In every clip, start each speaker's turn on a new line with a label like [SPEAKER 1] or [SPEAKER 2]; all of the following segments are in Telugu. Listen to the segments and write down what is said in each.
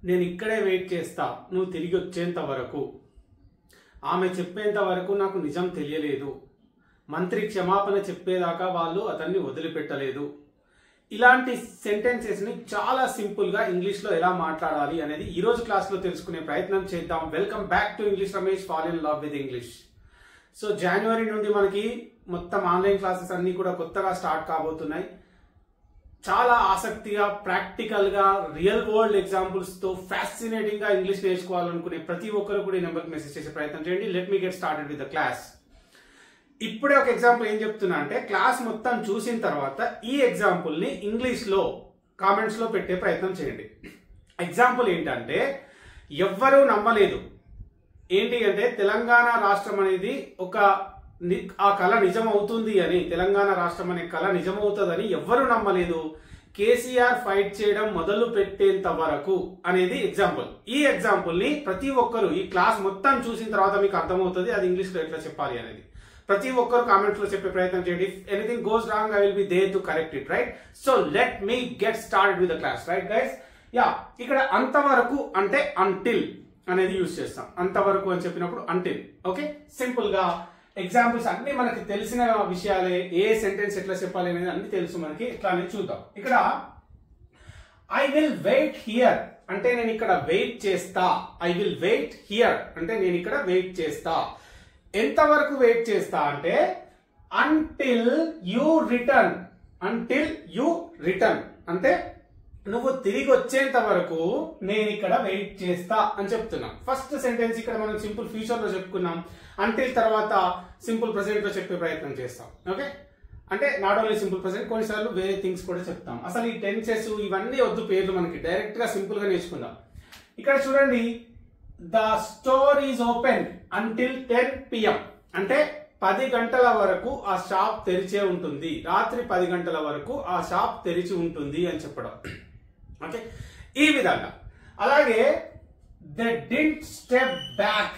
[SPEAKER 1] నేను ఇక్కడే వెయిట్ చేస్తా నువ్వు తిరిగి వచ్చేంత వరకు. ఆమె చెప్పేంత వరకు నాకు నిజం తెలియలేదు. మంత్రి క్షమాపణ చెప్పేదాకా వాళ్ళు అతన్ని వదిలిపెట్టలేదు. ఇలాంటి సెంటెన్సెస్ని చాలా సింపుల్గా ఇంగ్లీష్లో ఎలా మాట్లాడాలి అనేది ఈరోజు క్లాస్లో తెలుసుకునే ప్రయత్నం చేద్దాం. Welcome back to English Ramesh, fall in love with English. So జనవరి నుండి మనకి మొత్తం ఆన్లైన్ క్లాసెస్ అన్నీ కూడా కొత్తగా స్టార్ట్ కాబోతున్నాయి. చాలా ఆసక్తిగా, ప్రాక్టికల్గా, రియల్ వరల్డ్ ఎగ్జాంపుల్స్తో ఫ్యాసినేటింగ్గా ఇంగ్లీష్ నేర్చుకోవాలనుకునే ప్రతి ఒక్కరు కూడా ఈ నెంబర్కి మెసేజ్ చేసే ప్రయత్నం చేయండి. Let me get started with the class. ఇప్పుడే ఒక ఎగ్జాంపుల్ ఏం చెప్తున్నా అంటే, క్లాస్ మొత్తం చూసిన తర్వాత ఈ ఎగ్జాంపుల్ని ఇంగ్లీష్లో కామెంట్స్లో పెట్టే ప్రయత్నం చేయండి. ఎగ్జాంపుల్ ఏంటంటే, ఎవ్వరూ నమ్మలేదు. ఏంటి అంటే, తెలంగాణ రాష్ట్రం అనేది ఆ కళ నిజమవుతుంది అని, తెలంగాణ రాష్ట్రం అనే కళ నిజమవుతుందని ఎవ్వరూ నమ్మలేదు. కేసీఆర్ ఫైట్ చేయడం మొదలు పెట్టేంత వరకు అనేది ఎగ్జాంపుల్. ఈ ఎగ్జాంపుల్ని ప్రతి ఒక్కరు ఈ క్లాస్ మొత్తం చూసిన తర్వాత మీకు అర్థమవుతుంది అది ఇంగ్లీష్లో ఎట్లా చెప్పాలి అనేది. ప్రతి ఒక్కరు కామెంట్స్ లో చెప్పే ప్రయత్నం చేయండి. If anything goes wrong, I will be there to correct it, right? So let me get started with the class, right guys? Yeah, ఇక్కడ అంతవరకు అంటే అంటిల్ అనేది యూజ్ చేస్తాం. అంతవరకు అని చెప్పినప్పుడు అంటిల్. ఓకే, సింపుల్ గా ఎగ్జాంపుల్స్ అన్ని మనకి తెలిసిన విషయాలే. ఏ సెంటెన్స్ ఎట్లా చెప్పాలి అనేది అన్ని తెలుసు మనకి. ఇట్లా అనేది చూద్దాం. ఇక్కడ ఐ విల్ వెయిట్ హియర్ అంటే నేను ఇక్కడ వెయిట్ చేస్తా. ఐ విల్ వెయిట్ హియర్ అంటే నేను ఇక్కడ వెయిట్ చేస్తా. ఎంతవరకు వెయిట్ చేస్తా అంటే until you return. Until you return అంటే నువ్వు తిరిగి వచ్చేంత వరకు నేను ఇక్కడ వెయిట్ చేస్తా అని చెప్తున్నా. ఫస్ట్ సెంటెన్స్ ఇక్కడ మనం సింపుల్ ఫ్యూచర్ లో చెప్పుకున్నాం. అంటిల్ తర్వాత సింపుల్ ప్రెసెంట్ లో చెప్పే ప్రయత్నం చేస్తాం. ఓకే, అంటే నాట్ ఓన్లీ సింపుల్ ప్రెసెంట్, కొన్నిసార్లు వేరే థింగ్స్ కూడా చెప్తాం. అసలు ఈ టెన్సెస్ ఇవన్నీ వద్దు, పేర్లు మనకి డైరెక్ట్ గా సింపుల్ గా నేర్చుకుందాం. ఇక్కడ చూడండి, the store is open until 10 PM అంటే 10 గంటల వరకు ఆ షాప్ తెరిచే ఉంటుంది. రాత్రి 10 గంటల వరకు ఆ షాప్ తెరిచి ఉంటుంది అని చెప్పడం. ఓకే, ఈ విధంగా. అలాగే they didn't step back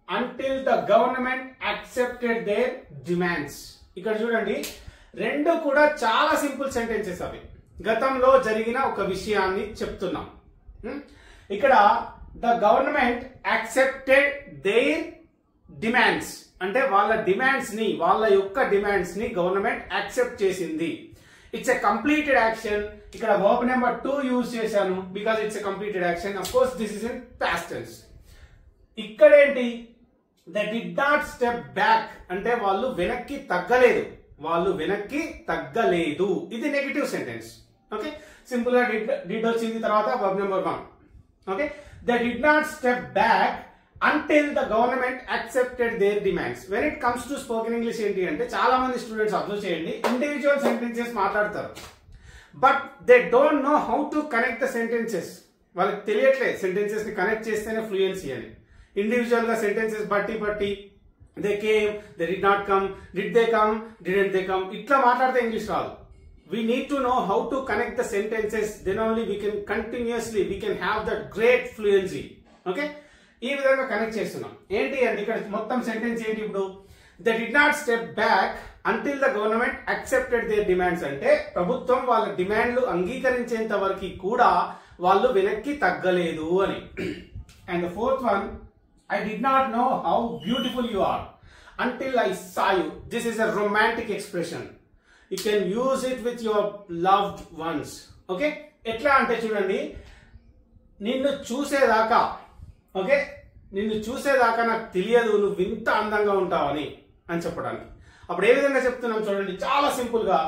[SPEAKER 1] until the government accepted their demands. ఇక్కడ చూడండి, రెండు కూడా చాలా సింపుల్ సెంటెన్సెస్. అవి గతంలో జరిగిన ఒక విషయాన్ని చెప్తున్నాం. ఇక్కడ the government accepted their demands అంటే వాళ్ళ డిమాండ్స్ ని, వాళ్ళ యొక్క డిమాండ్స్ ని గవర్నమెంట్ యాక్సెప్ట్ చేసింది. It's a completed action. ఇక్కడ వర్బ్ నెంబర్ 2 యూజ్ చేశాను because it's a completed action. Of course this is in past tense. ఇక్కడ ఏంటి, they did not step back అంటే వాళ్ళు వెనక్కి తగ్గలేదు. వాళ్ళు వెనక్కి తగ్గలేదు. ఇది నెగటివ్ సెంటెన్స్. ఓకే, సింపుల్ గా డిడ్ వచ్చింది, తర్వాత verb number 1. Okay, they did not step back until the government accepted their demands. When it comes to spoken English ఏంటి అంటే, చాలా మంది స్టూడెంట్స్ అబ్జర్వ్ చేయండి, ఇండివిజువల్ సెంటెన్సెస్ మాట్లాడతారు, but they don't know how to connect the sentences. వాళ్ళకి తెలియట్లేదు సెంటెన్సెస్ ని కనెక్ట్ చేస్తేనే ఫ్లూయెన్సీ అని. ఇండివిజువల్ గా సెంటెన్సెస్ బట్టి they came, they did not come, did they come, didn't they come, ఇట్లా మాట్లాడితే ఇంగ్లీష్ రాదు. We need to know how to connect the sentences, then only we can have that great fluency. Okay, ఈ విధంగా కనెక్ట్ చేస్తున్నాం. ఏంటి అంటే ఇక్కడ మొత్తం సెంటెన్స్ ఏంటి, ఇప్పుడు they did not step back until the government accepted their demands అంటే ప్రభుత్వం వాళ్ళ డిమాండ్లు అంగీకరించేంత వరకు కూడా వాళ్ళు వెనక్కి తగ్గలేదు అని. And the fourth one, I did not know how beautiful you are until I saw you. This is a romantic expression. You can use it with your loved ones. Okay, ఎట్లా అంటే చూడండి, నిన్ను చూసేదాకా, ఓకే, నిన్ను చూసేదాకా నాకు తెలియదు నువ్వు ఇంత అందంగా ఉంటావని అని చెప్పడానికి. అప్పుడు ఏ విధంగా చెప్తున్నాం చూడండి, చాలా సింపుల్ గా.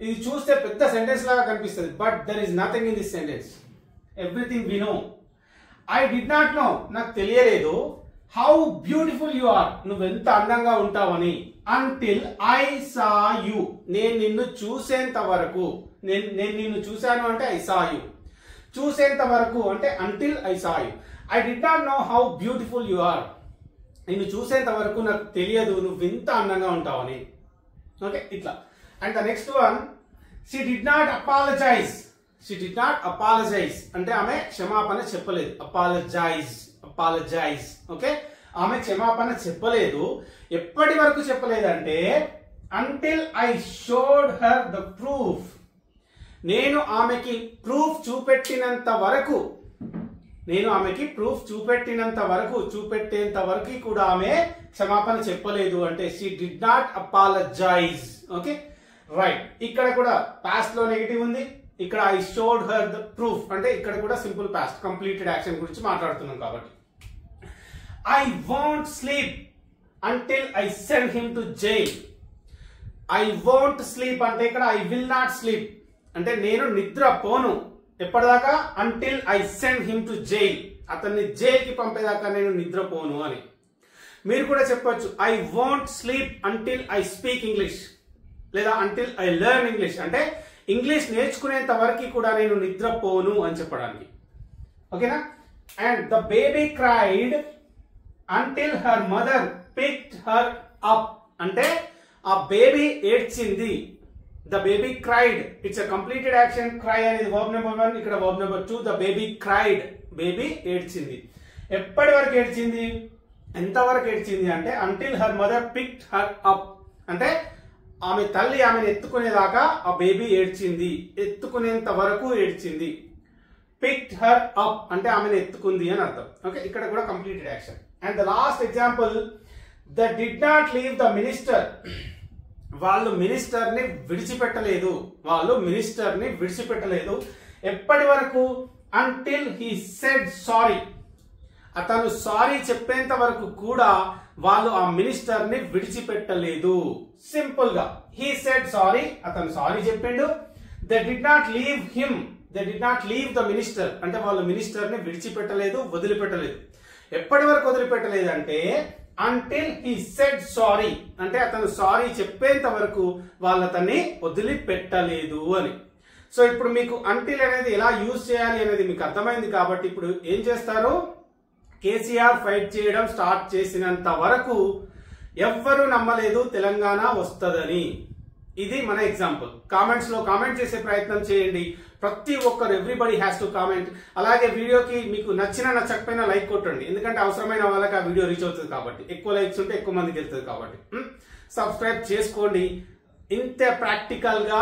[SPEAKER 1] ఇది చూస్తే పెద్ద సెంటెన్స్ లాగా కనిపిస్తుంది, but there is nothing in this sentence. Everything we know. I did not know నాకు తెలియలేదు. హౌ బ్యూటిఫుల్ యు ఆర్ నువ్వెంత అందంగా ఉంటావని. అంటిల్ ఐ సా యు నేను నిన్ను చూసేంత వరకు. నేను నిన్ను చూశాను అంటే ఐ సా యు. చూసేంత వరకు అంటే until I saw you. I did not know how beautiful you are నిన్ను చూసేంత వరకు నాకు తెలియదు నువ్వు ఇంత అందంగా ఉంటావని. ఓకే, ఇట్లా. And the next one, she did not apologise. She did not apologise అంటే ఆమె క్షమాపణ చెప్పలేదు. అపాలజైజ్. ఓకే, ఆమె క్షమాపణ చెప్పలేదు. ఎప్పటి వరకు చెప్పలేదంటే until I showed her the proof. నేను ఆమెకి ప్రూఫ్ చూపెట్టినంత వరకు నేను ఆమెకి ప్రూఫ్ చూపెట్టేంత వరకు కూడా ఆమె క్షమాపణ చెప్పలేదు అంటే she did not apologise. Okay right. ఇక్కడ కూడా పాస్ట్ లో నెగటివ్ ఉంది, ఇక్కడ I showed her the proof అంటే ఇక్కడ కూడా సింపుల్ పాస్ట్ కంప్లీటెడ్ యాక్షన్ గురించి మాట్లాడుతున్నాం కాబట్టి. I won't sleep until I send him to jail. I won't sleep అంటే ఇక్కడ ఐ విల్ నాట్ స్లీప్ అంటే నేను నిద్ర పోను ఎప్పటిదాకా, until I send him to jail అతన్ని జైల్ కి పంపేదాకా నేను నిద్రపోను అని. మీరు కూడా చెప్పొచ్చు I won't sleep until I speak English లేదా అంటిల్ ఐ లెర్న్ ఇంగ్లీష్ అంటే ఇంగ్లీష్ నేర్చుకునేంత వరకు కూడా నేను నిద్రపోను అని చెప్పడానికి. ఓకేనా. And the baby cried until her mother picked her up అంటే ఆ బేబీ ఏడ్చింది. The baby cried it's a completed action. Cry అనేది వర్బ్ నెంబర్ 1, ఇక్కడ verb number 2. The baby cried baby ఏడ్చింది. ఎప్పటి వరకు ఏడ్చింది, ఎంతవరకు ఏడ్చింది అంటే until her mother picked her up అంటే ఆమె తల్లి ఆమెను ఎత్తుకునేదాకా ఆ బేబీ ఏడ్చింది, ఎత్తుకునేంత వరకు ఏడ్చింది. పిక్డ్ హర్ అప్ అంటే ఆమెను ఎత్తుకుంది అని అర్థం. ఓకే ఇక్కడ కూడా completed action. And the last example the did not leave the minister. వాళ్ళు మినిస్టర్ ని విడిచిపెట్టలేదు, ఎప్పటి వరకు, అంటిల్ హీ సెడ్ సారీ. అతను సారీ చెప్పేంత వరకు కూడా వాళ్ళు ఆ మినిస్టర్ ని విడిచిపెట్టలేదు. సింపుల్ గా హీ సెడ్ సారీ, అతను సారీ చెప్పిండు. They did not leave him, they did not leave the minister అంటే వాళ్ళు మినిస్టర్ ని విడిచిపెట్టలేదు, వదిలిపెట్టలేదు. ఎప్పటి వరకు వదిలిపెట్టలేదు అంటే అంటిల్ హీ సెడ్ సారీ అంటే అతను సారీ చెప్పేంత వరకు వాళ్ళు అతన్ని వదిలిపెట్టలేదు అని. సో ఇప్పుడు మీకు అంటిల్ అనేది ఎలా యూజ్ చేయాలి అనేది మీకు అర్థమైంది కాబట్టి ఇప్పుడు ఏం చేస్తారు, కేసీఆర్ ఫైట్ చేయడం స్టార్ట్ చేసినంత వరకు ఎవ్వరూ నమ్మలేదు తెలంగాణ వస్తదని. ఇది మన ఎగ్జాంపుల్. కామెంట్స్ లో కామెంట్ చేసే ప్రయత్నం చేయండి. ప్రతి ఒక్కరు ఎవ్రీబడి హ్యాస్ టు కామెంట్. అలాగే వీడియోకి మీకు నచ్చకపోయినా లైక్ కొట్టండి, ఎందుకంటే అవసరమైన వాళ్ళకి ఆ వీడియో రీచ్ అవుతుంది కాబట్టి. ఎక్కువ లైక్స్ ఉంటే ఎక్కువ మందికి వెళ్తుంది కాబట్టి. సబ్స్క్రైబ్ చేసుకోండి. ఇంత ప్రాక్టికల్ గా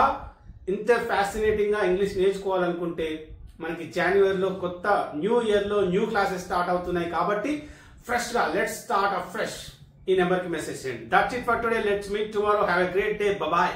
[SPEAKER 1] ఇంత ఫ్యాసినేటింగ్ గా ఇంగ్లీష్ నేర్చుకోవాలనుకుంటే మనకి జనవరిలో కొత్త న్యూ ఇయర్ లో న్యూ క్లాసెస్ స్టార్ట్ అవుతున్నాయి కాబట్టి ఫ్రెష్ గా లెట్స్ స్టార్ట్ అ ఫ్రెష్ ఈ నెంబర్ కి మెసేజ్ చేయండి. That's it for today. Let's meet tomorrow. Have a great day. Bye.